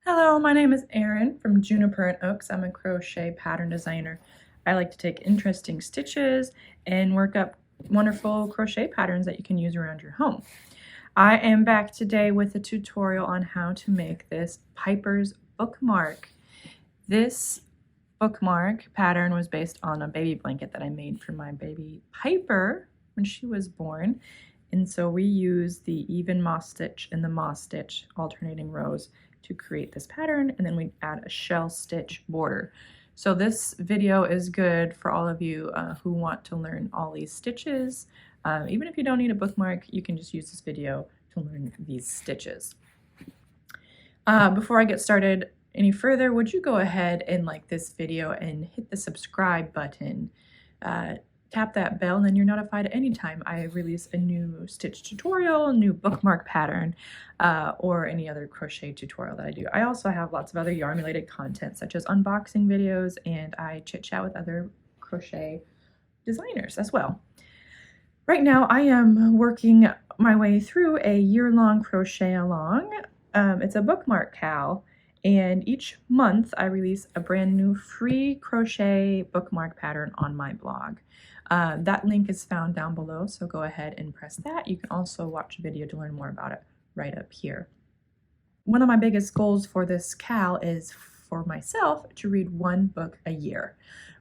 Hello, my name is Erin from Juniper and Oaks. I'm a crochet pattern designer. I like to take interesting stitches and work up wonderful crochet patterns that you can use around your home. I am back today with a tutorial on how to make this Piper's bookmark. This bookmark pattern was based on a baby blanket that I made for my baby Piper when she was born. And so we use the even moss stitch and the moss stitch alternating rows to create this pattern, and then we add a shell stitch border. So this video is good for all of you who want to learn all these stitches. Even if you don't need a bookmark, you can just use this video to learn these stitches. Before I get started any further, would you go ahead and like this video and hit the subscribe button? Tap that bell and then you're notified anytime I release a new stitch tutorial, a new bookmark pattern, or any other crochet tutorial that I do. I also have lots of other yarn related content such as unboxing videos, and I chit chat with other crochet designers as well. Right now I am working my way through a year-long crochet along. It's a Bookmark CAL, and each month I release a brand new free crochet bookmark pattern on my blog. That link is found down below, so go ahead and press that. You can also watch a video to learn more about it right up here. One of my biggest goals for this CAL is for myself to read one book a year.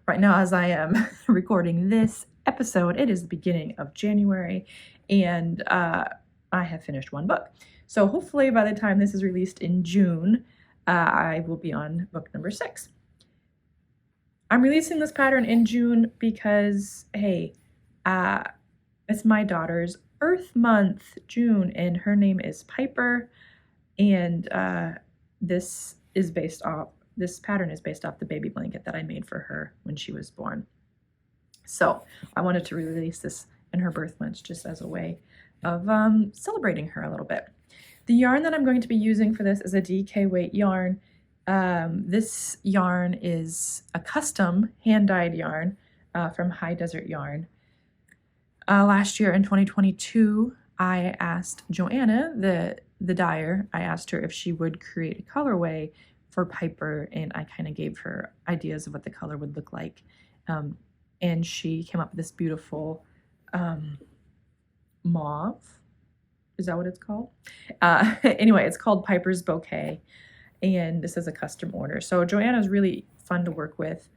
Right now, as I am recording this episode, it is the beginning of January, and I have finished one book. So hopefully by the time this is released in June, I will be on book number 6. I'm releasing this pattern in June because, hey, it's my daughter's birth month, June, and her name is Piper, and this pattern is based off the baby blanket that I made for her when she was born. So I wanted to release this in her birth month just as a way of celebrating her a little bit. The yarn that I'm going to be using for this is a DK weight yarn. This yarn is a custom hand-dyed yarn from High Desert Yarn. Last year in 2022, I asked Joanna, the dyer, I asked her if she would create a colorway for Piper, and I kind of gave her ideas of what the color would look like. And she came up with this beautiful mauve. Is that what it's called? Anyway, it's called Piper's Bouquet, and this is a custom order. So Joanna is really fun to work with,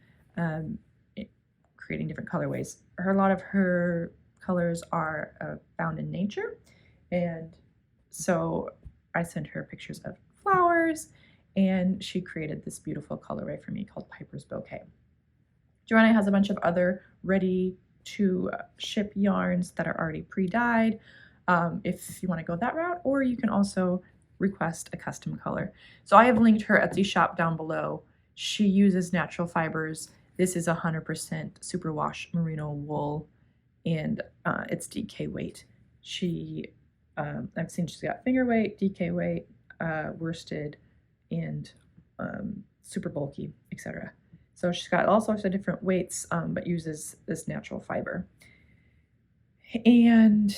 creating different colorways. A lot of her colors are found in nature, and so I sent her pictures of flowers, and she created this beautiful colorway for me called Piper's Bouquet. Joanna has a bunch of other ready to ship yarns that are already pre-dyed, if you want to go that route, or you can also request a custom color. So I have linked her Etsy shop down below. She uses natural fibers. This is 100% superwash merino wool, and it's DK weight. I've seen she's got finger weight, DK weight, worsted, and super bulky, etc. So she's got all sorts of different weights, but uses this natural fiber. And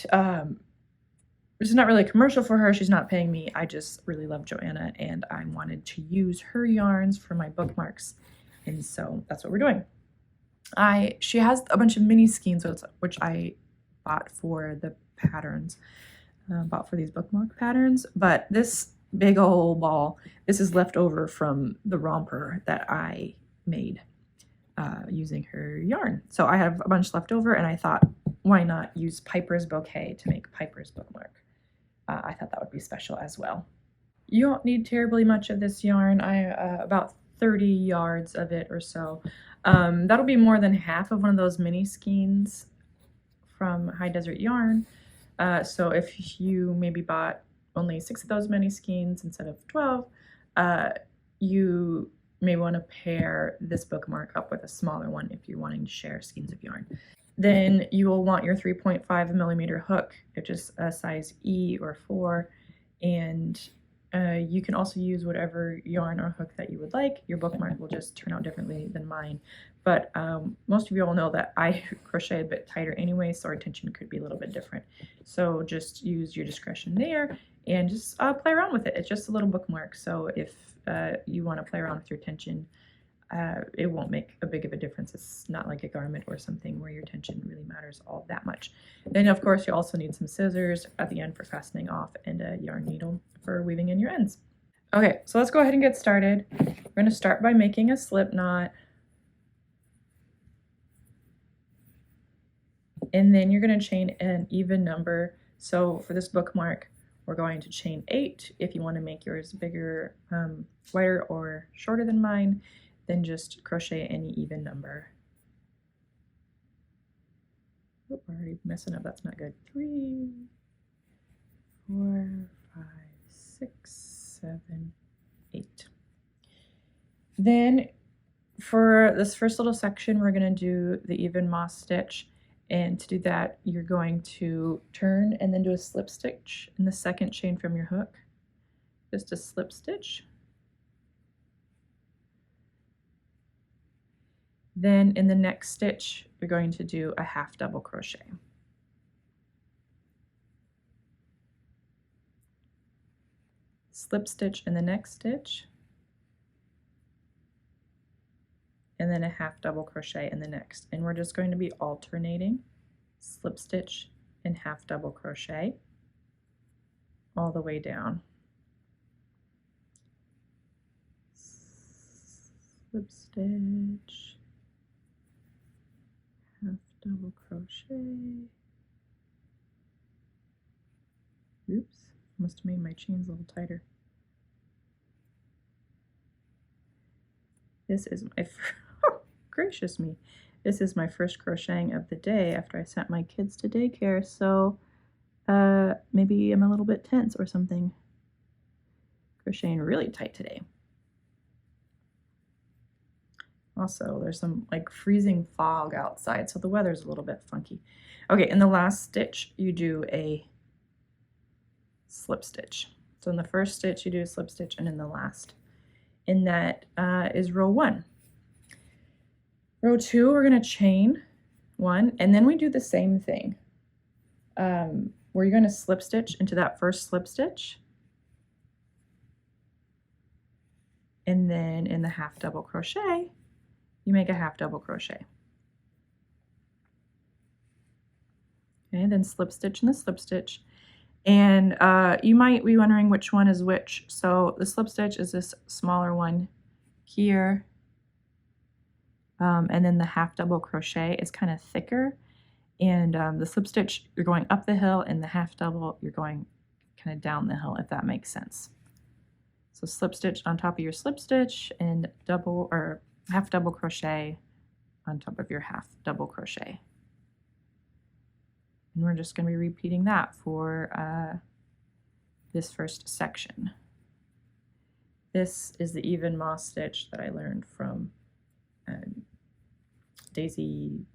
this is not really a commercial for her. She's not paying me. I just really love Joanna, and I wanted to use her yarns for my bookmarks, and so that's what we're doing. She has a bunch of mini skeins, which I bought for the patterns, bought for these bookmark patterns, but this big old ball, this is left over from the romper that I made using her yarn. So I have a bunch left over, and I thought, why not use Piper's Bouquet to make Piper's bookmark? I thought that would be special as well. You don't need terribly much of this yarn. About 30 yards of it or so. That'll be more than half of one of those mini skeins from High Desert Yarn. So if you maybe bought only 6 of those mini skeins instead of 12, you may want to pair this bookmark up with a smaller one if you're wanting to share skeins of yarn. Then you will want your 3.5 millimeter hook, which is a size E or 4, and you can also use whatever yarn or hook that you would like. Your bookmark will just turn out differently than mine, but most of you all know that I crochet a bit tighter anyway, so our tension could be a little bit different. So just use your discretion there, and just play around with it. It's just a little bookmark, so if you want to play around with your tension, it won't make a big of a difference. It's not like a garment or something where your tension really matters all that much. Then of course you also need some scissors at the end for fastening off and a yarn needle for weaving in your ends. Okay, so let's go ahead and get started. We're going to start by making a slip knot. And then you're going to chain an even number. So for this bookmark, we're going to chain 8. If you want to make yours bigger, wider, or shorter than mine, then just crochet any even number. Oh, I'm already messing up. That's not good. 3, 4, 5, 6, 7, 8. Then for this first little section, we're going to do the even moss stitch. And to do that, you're going to turn and then do a slip stitch in the second chain from your hook. Just a slip stitch. Then in the next stitch, you're going to do a half double crochet. Slip stitch in the next stitch. And then a half double crochet in the next. And we're just going to be alternating slip stitch and half double crochet all the way down. Slip stitch, half double crochet. Oops, must have made my chains a little tighter. This is my gracious me. This is my first crocheting of the day after I sent my kids to daycare, so maybe I'm a little bit tense or something. Crocheting really tight today. Also, there's some like freezing fog outside, so the weather's a little bit funky. Okay, in the last stitch, you do a slip stitch. So in the first stitch, you do a slip stitch, and in the last. And that is row 1. Row 2, we're going to chain 1, and then we do the same thing. Where you're going to slip stitch into that first slip stitch, and then in the half double crochet, you make a half double crochet. Okay, then slip stitch in the slip stitch. And you might be wondering which one is which. So the slip stitch is this smaller one here. And then the half double crochet is kind of thicker. And the slip stitch, you're going up the hill, and the half double, you're going kind of down the hill, if that makes sense. So slip stitch on top of your slip stitch and double or half double crochet on top of your half double crochet. And we're just going to be repeating that for this first section. This is the even moss stitch that I learned from Daisy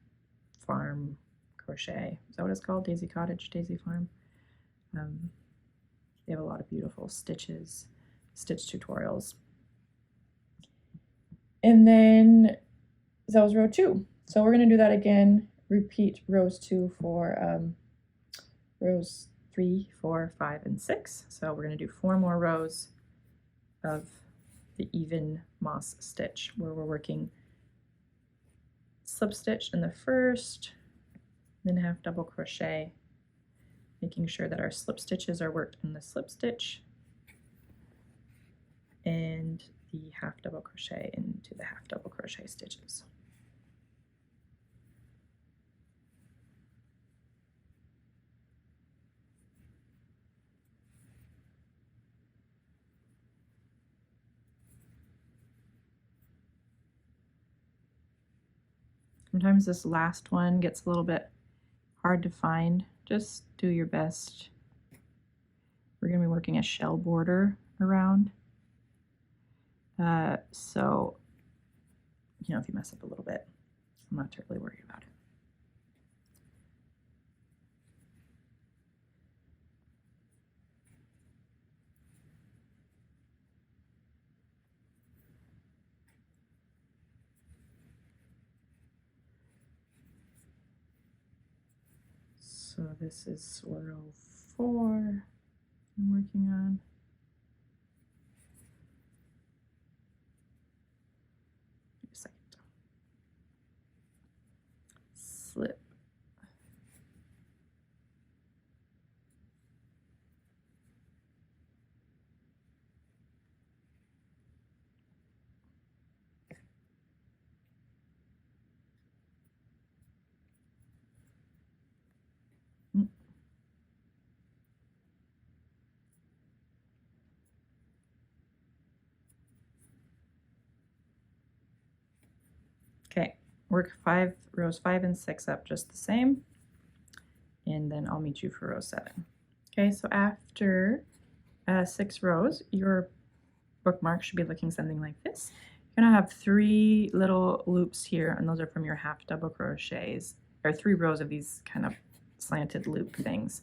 Farm Crochet. Is that what it's called? Daisy Cottage, Daisy Farm. They have a lot of beautiful stitch tutorials. And then that was row 2. So we're going to do that again. Repeat rows 2 for rows 3, 4, 5, and 6. So we're going to do 4 more rows of the even moss stitch where we're working slip stitch in the first, then half double crochet, making sure that our slip stitches are worked in the slip stitch and the half double crochet into the half double crochet stitches. Sometimes this last one gets a little bit hard to find. Just do your best. We're going to be working a shell border around. So, you know, if you mess up a little bit, I'm not terribly worried about it. So this is row 4 I'm working work rows 5 and 6 up just the same, and then I'll meet you for row 7. Okay, so after 6 rows, your bookmark should be looking something like this. You're gonna have 3 little loops here, and those are from your half double crochets, or 3 rows of these kind of slanted loop things.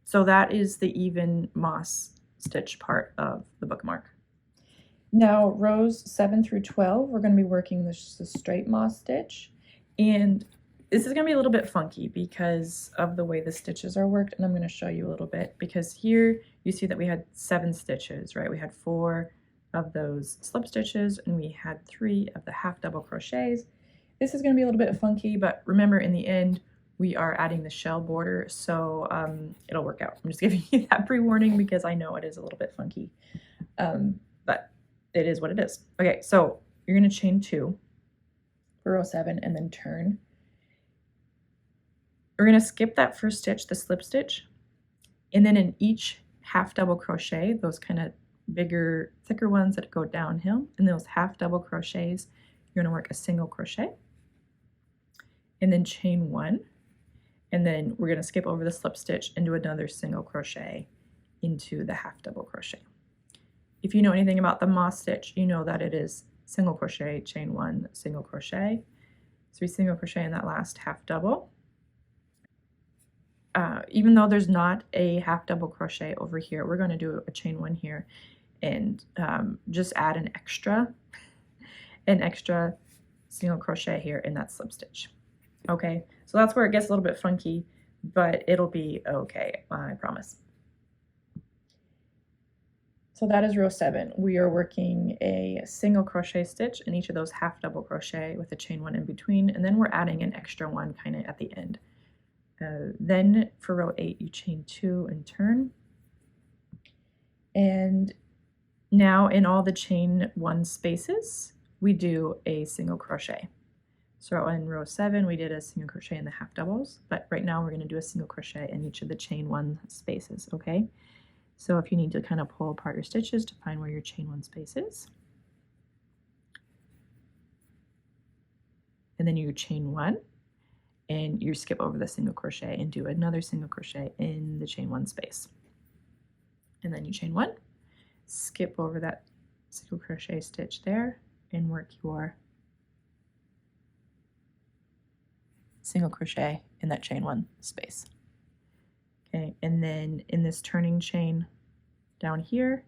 So that is the even moss stitch part of the bookmark. Now rows 7 through 12, we're going to be working the straight moss stitch, and this is going to be a little bit funky because of the way the stitches are worked, and I'm going to show you a little bit, because here you see that we had 7 stitches, right? We had 4 of those slip stitches and we had 3 of the half double crochets. This is going to be a little bit funky, but remember, in the end we are adding the shell border, so it'll work out. I'm just giving you that pre-warning because I know it is a little bit funky, but it is what it is. Okay, so you're going to chain 2 for row 7 and then turn. We're going to skip that first stitch, the slip stitch, and then in each half double crochet, those kind of bigger, thicker ones that go downhill, in those half double crochets, you're going to work a single crochet and then chain 1, and then we're going to skip over the slip stitch and do another single crochet into the half double crochet. If you know anything about the moss stitch, you know that it is single crochet, chain 1, single crochet. So we single crochet in that last half double. Even though there's not a half double crochet over here, we're going to do a chain 1 here and just add an extra single crochet here in that slip stitch. Okay, so that's where it gets a little bit funky, but it'll be okay, I promise. So that is row 7. We are working a single crochet stitch in each of those half double crochet with a chain 1 in between, and then we're adding an extra one kind of at the end. Then for row 8, you chain 2 and turn. And now in all the chain 1 spaces, we do a single crochet. So in row 7, we did a single crochet in the half doubles, but right now we're going to do a single crochet in each of the chain 1 spaces, okay? So if you need to kind of pull apart your stitches to find where your chain 1 space is, and then you chain 1, and you skip over the single crochet and do another single crochet in the chain 1 space. And then you chain 1, skip over that single crochet stitch there, and work your single crochet in that chain 1 space. Okay, and then in this turning chain down here,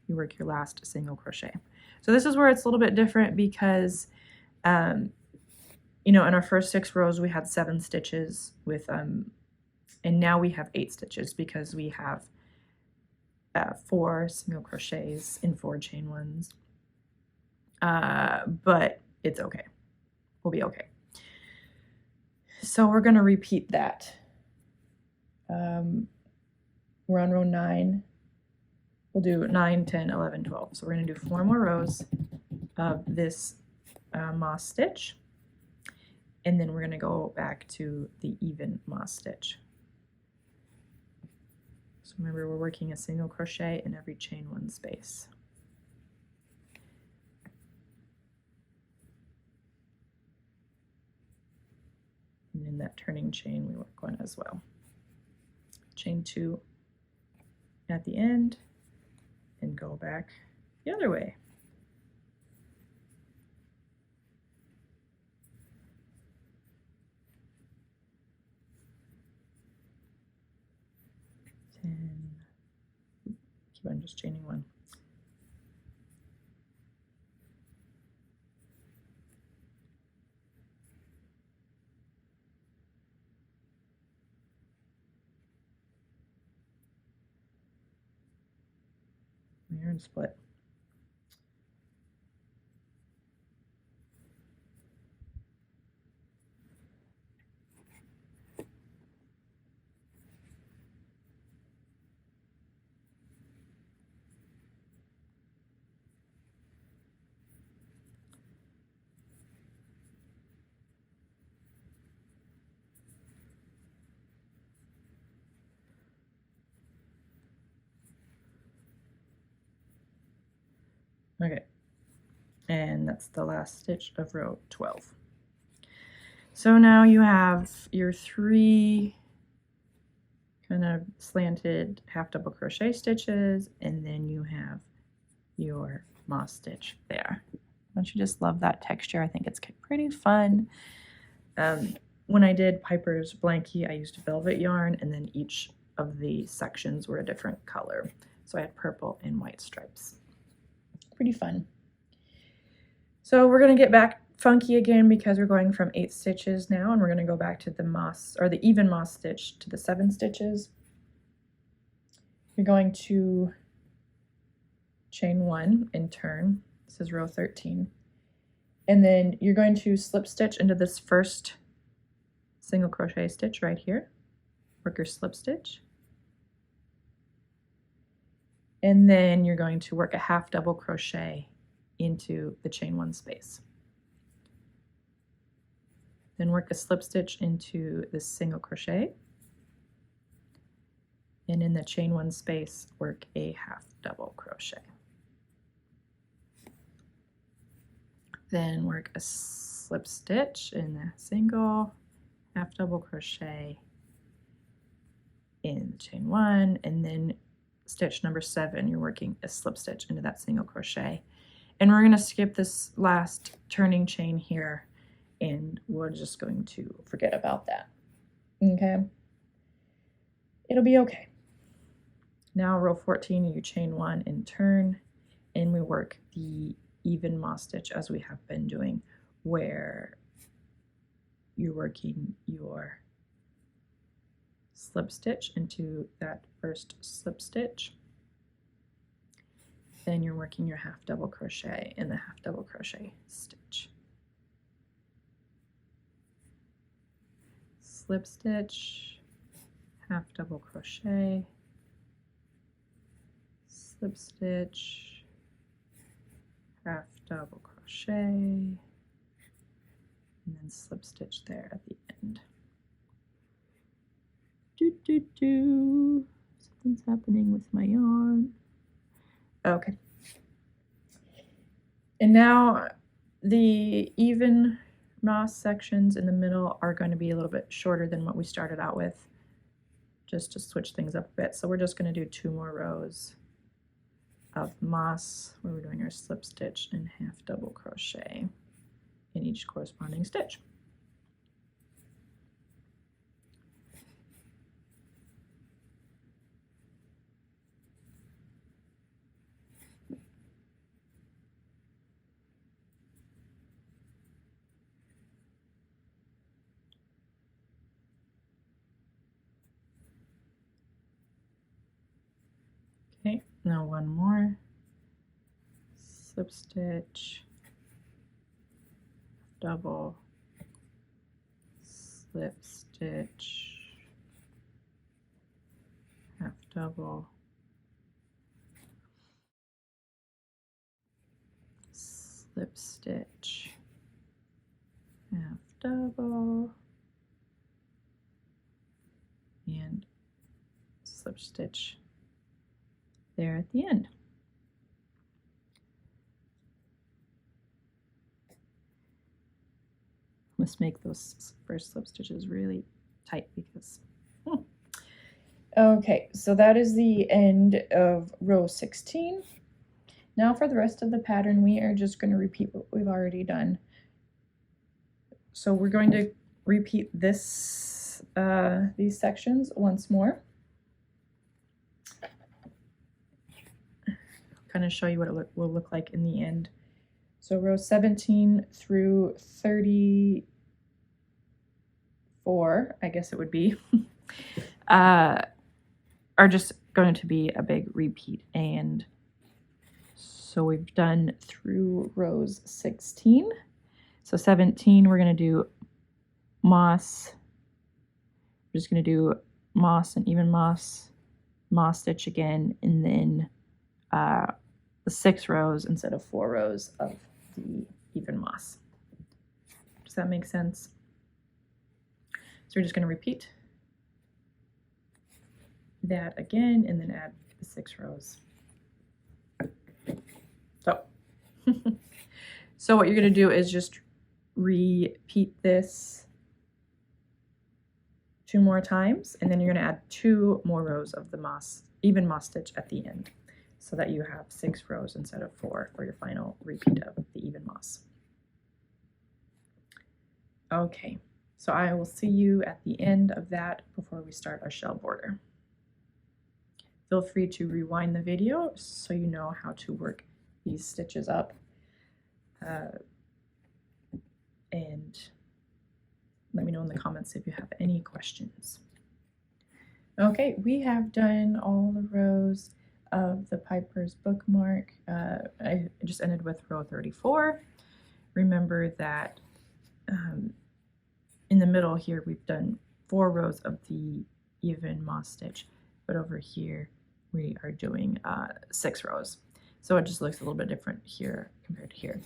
you work your last single crochet. So this is where it's a little bit different because you know, in our first 6 rows we had 7 stitches with and now we have 8 stitches because we have 4 single crochets in 4 chain 1s, but it's okay, we'll be okay. So we're going to repeat that. We're on row 9. We'll do 9, 10, 11, 12. So we're going to do 4 more rows of this moss stitch, and then we're going to go back to the even moss stitch. So remember, we're working a single crochet in every chain 1 space. And in that turning chain, we work 1 as well. Chain 2 at the end, and go back the other way. Keep on just chaining 1. Yarn split. Okay, And that's the last stitch of row 12. So now you have your 3 kind of slanted half double crochet stitches, and then you have your moss stitch there. Don't you just love that texture? I think it's pretty fun. When I did Piper's blankie, I used velvet yarn, and then each of the sections were a different color. So I had purple and white stripes. Pretty fun. So we're going to get back funky again because we're going from 8 stitches now, and we're going to go back to the moss, or the even moss stitch, to the 7 stitches. You're going to chain 1 and turn. This is row 13. And then you're going to slip stitch into this first single crochet stitch right here. Work your slip stitch. And then you're going to work a half double crochet into the chain 1 space. Then work a slip stitch into the single crochet, and in the chain 1 space work a half double crochet. Then work a slip stitch in the single, half double crochet in the chain 1, and then stitch number 7 you're working a slip stitch into that single crochet. And we're going to skip this last turning chain here, and we're just going to forget about that. Okay? It'll be okay. Now row 14, you chain 1 and turn, and we work the even moss stitch as we have been doing, where you're working your slip stitch into that first slip stitch. Then you're working your half double crochet in the half double crochet stitch. Slip stitch, half double crochet, slip stitch, half double crochet, and then slip stitch there at the end. Something's happening with my yarn. Okay. And now the even moss sections in the middle are going to be a little bit shorter than what we started out with, just to switch things up a bit. So we're just going to do 2 more rows of moss where we're doing our slip stitch and half double crochet in each corresponding stitch. Okay, now 1 more slip stitch, double, slip stitch, half double, slip stitch, half double, and slip stitch there at the end. Must make those first slip stitches really tight because okay, so that is the end of row 16. Now for the rest of the pattern, we are just going to repeat what we've already done. So we're going to repeat this these sections once more. Kind of show you what it will look like in the end. So row 17 through 34, I guess it would be, are just going to be a big repeat. And so we've done through rows 16. So 17, we're going to do moss. We're just going to do moss and even moss, moss stitch again, and then the 6 rows instead of 4 rows of the even moss. Does that make sense? So we're just going to repeat that again and then add the 6 rows. So So what you're going to do is just repeat this 2 more times, and then you're going to add 2 more rows of the even moss stitch at the end, so that you have 6 rows instead of 4 for your final repeat of the even moss. Okay, so I will see you at the end of that before we start our shell border. Feel free to rewind the video so you know how to work these stitches up. And let me know in the comments if you have any questions. Okay, we have done all the rows of the Piper's bookmark. I just ended with row 34. Remember that in the middle here we've done 4 rows of the even moss stitch, but over here we are doing 6 rows. So it just looks a little bit different here compared to here.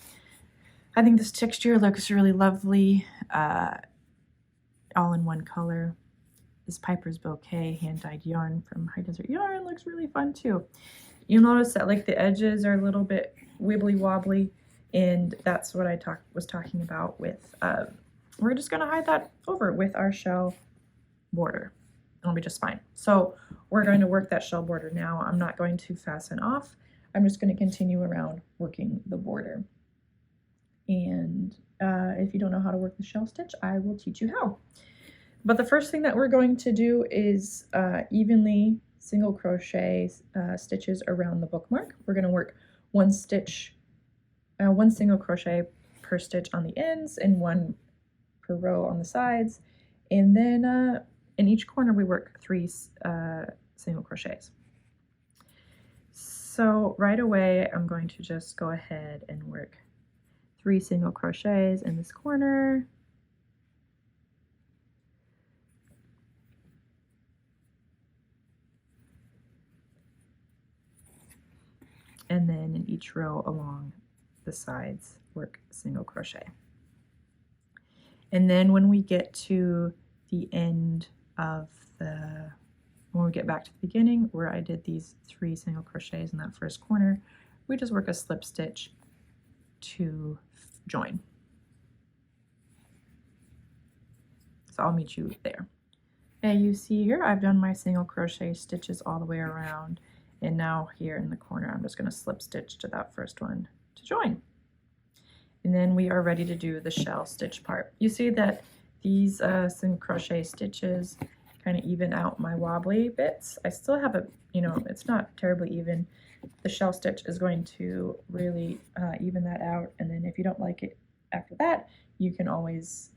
I think this texture looks really lovely, all in one color. This Piper's Bouquet hand-dyed yarn from High Desert Yarn looks really fun too. You'll notice that like the edges are a little bit wibbly wobbly, and that's what I was talking about with, we're just gonna hide that over with our shell border. It'll be just fine. So we're going to work that shell border now. I'm not going to fasten off. I'm just going to continue around working the border. And if you don't know how to work the shell stitch, I will teach you how. But the first thing that we're going to do is evenly single crochet stitches around the bookmark. We're going to work 1 single crochet per stitch on the ends and 1 per row on the sides. And then in each corner we work 3 single crochets. So right away I'm going to just go ahead and work 3 single crochets in this corner. And then in each row along the sides work single crochet. And then when we get to the end of when we get back to the beginning where I did these 3 single crochets in that first corner, we just work a slip stitch to join. So I'll meet you there. And you see here I've done my single crochet stitches all the way around, and now here in the corner I'm just going to slip stitch to that first one to join. And then we are ready to do the shell stitch part. You see that these single crochet stitches kind of even out my wobbly bits. I still have a, it's not terribly even. The shell stitch is going to really even that out, and then if you don't like it after that, you can always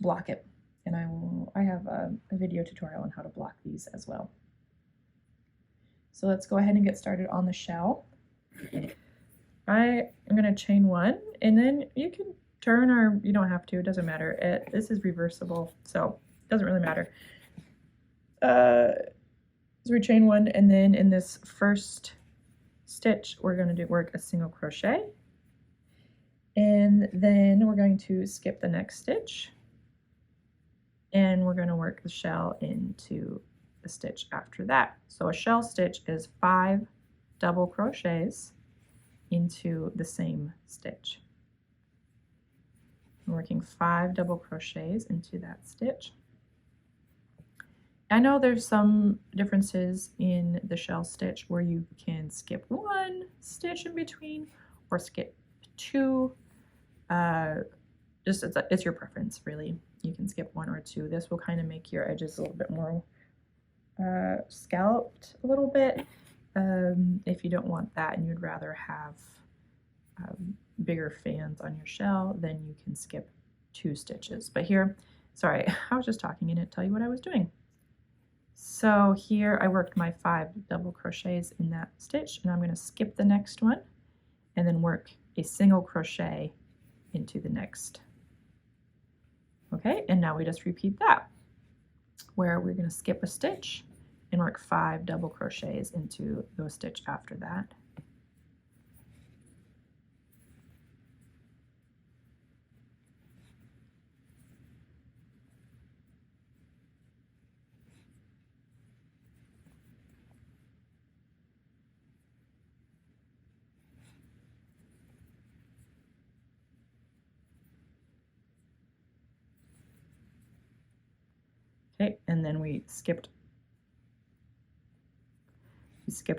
block it. And I have a video tutorial on how to block these as well. So let's go ahead and get started on the shell. I am going to chain 1, and then you can turn, or you don't have to, it doesn't matter. This is reversible, so it doesn't really matter. So we chain 1, and then in this first stitch we're going to work a single crochet, and then we're going to skip the next stitch, and we're going to work the shell into the stitch after that. So a shell stitch is 5 double crochets into the same stitch. I'm working 5 double crochets into that stitch. I know there's some differences in the shell stitch where you can skip 1 stitch in between or skip 2. It's your preference, really. You can skip 1 or 2. This will kind of make your edges a little bit more scalloped a little bit. If you don't want that and you'd rather have bigger fans on your shell, then you can skip 2 stitches. But here, sorry, I was just talking and didn't tell you what I was doing. So here I worked my 5 double crochets in that stitch, and I'm going to skip the next one and then work a single crochet into the next. Okay, and now we just repeat that, where we're going to skip a stitch and work 5 double crochets into the stitch after that. Okay, and then we skip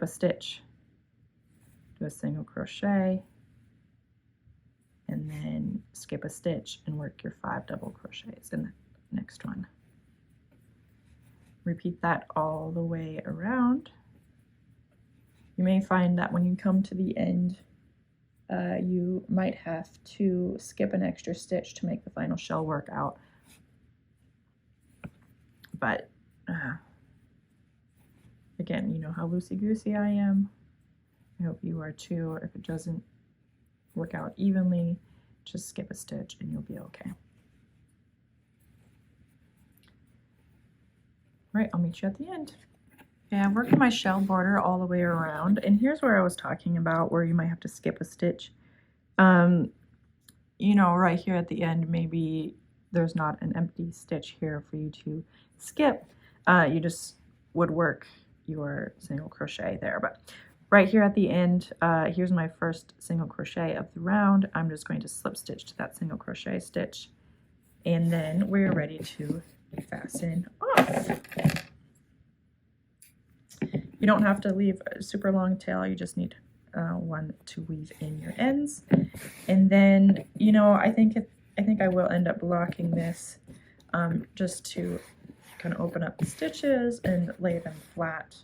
a stitch, do a single crochet, and then skip a stitch and work your 5 double crochets in the next one. Repeat that all the way around. You may find that when you come to the end, you might have to skip an extra stitch to make the final shell work out. But again, you know how loosey-goosey I am. I hope you are too. If it doesn't work out evenly, just skip a stitch and you'll be okay. All right, I'll meet you at the end. Okay, I've worked my shell border all the way around, and here's where I was talking about where you might have to skip a stitch. You know, right here at the end, maybe there's not an empty stitch here for you to skip. You just would work your single crochet there. But right here at the end, here's my first single crochet of the round. I'm just going to slip stitch to that single crochet stitch, and then we're ready to fasten off. You don't have to leave a super long tail, you just need one to weave in your ends. And then, you know, I think I will end up blocking this just to kind of open up the stitches and lay them flat.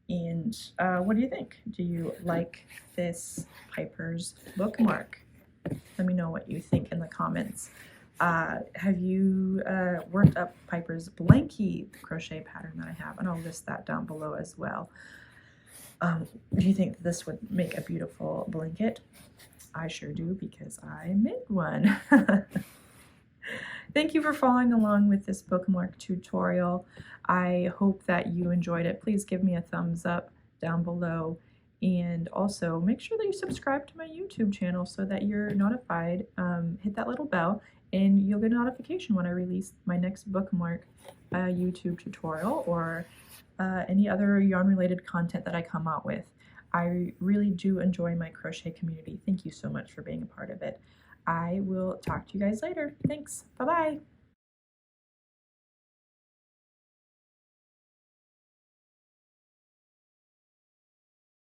And what do you think? Do you like this Piper's bookmark? Let me know what you think in the comments. Have you worked up Piper's blankie crochet pattern that I have? And I'll list that down below as well. Do you think this would make a beautiful blanket? I sure do, because I made one. Thank you for following along with this bookmark tutorial. I hope that you enjoyed it. Please give me a thumbs up down below. And also make sure that you subscribe to my YouTube channel so that you're notified. Hit that little bell and you'll get a notification when I release my next bookmark YouTube tutorial or any other yarn related content that I come out with. I really do enjoy my crochet community. Thank you so much for being a part of it. I will talk to you guys later. Thanks. Bye-bye.